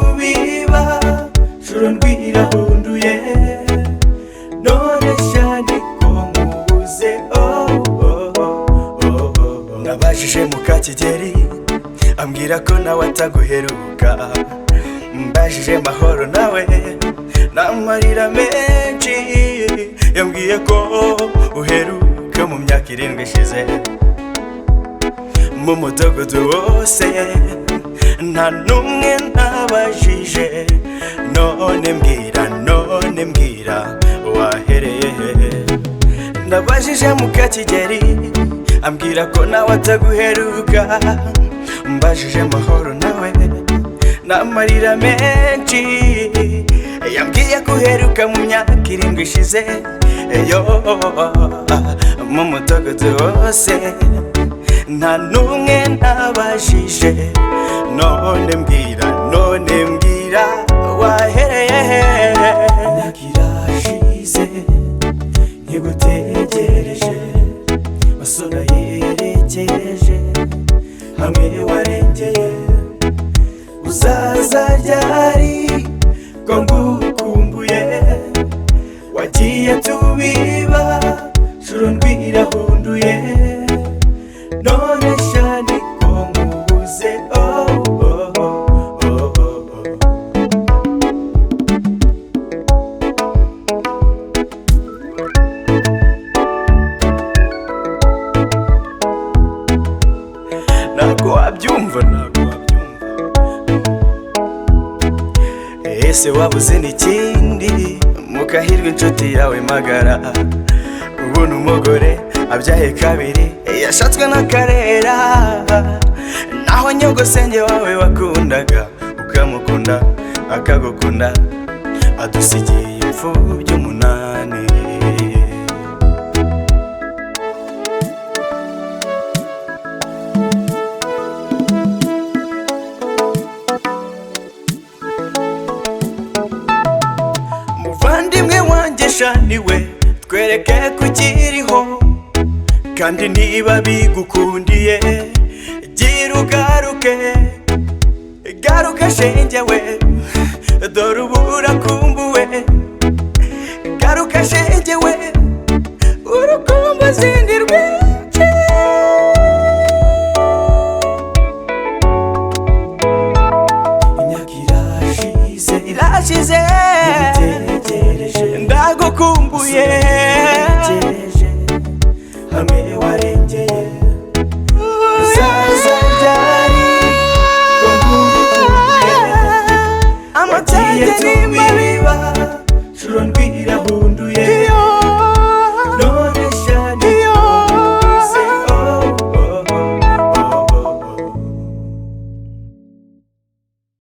tubiba joro ndwirahunduye none shani ko nkubuze nabajije Mukakigeri ambwira ko nawe ataguheruka mbajije Mahoro nawe namarira menshi yambwiye ko uheruka mu myaka 7 ishize mu mudogodo wose nta numwe nabajije none mbwira wahereye nabajije Mukakigeri ambwira ko nawe ataguheruka mbajije Mahoro nawe namarira menshi yambwiye ko uheruka mu myaka 7 ishize yo mu mudogodo wose nta numwe nabajije none mbwira wahereye nakirashize nkigutegereje masona yerekeje hamwe warengeye uzaza ryari ko ngukumbuye wagiye tubiba joro ndwirahunduye none shani ko nkubuze ntabwo wabyumva ese wabuze n'ikindi Mukahirwa inshuti yawe magara ubona umugore abyaye kabiri yashatswe n'akarera naho nyogosenge wawe wakundaga ukamukunda akagukunda adusigiye imfubyi 8 muvandimwe wanjye shaniwe twereke kukiriho kandi niba bigukundiye gira ugaruke garuka shenge we dore ubura kumbuwe garuka shenge we urukumbu zindi rwinshi imyaka irashize ndagukumbuye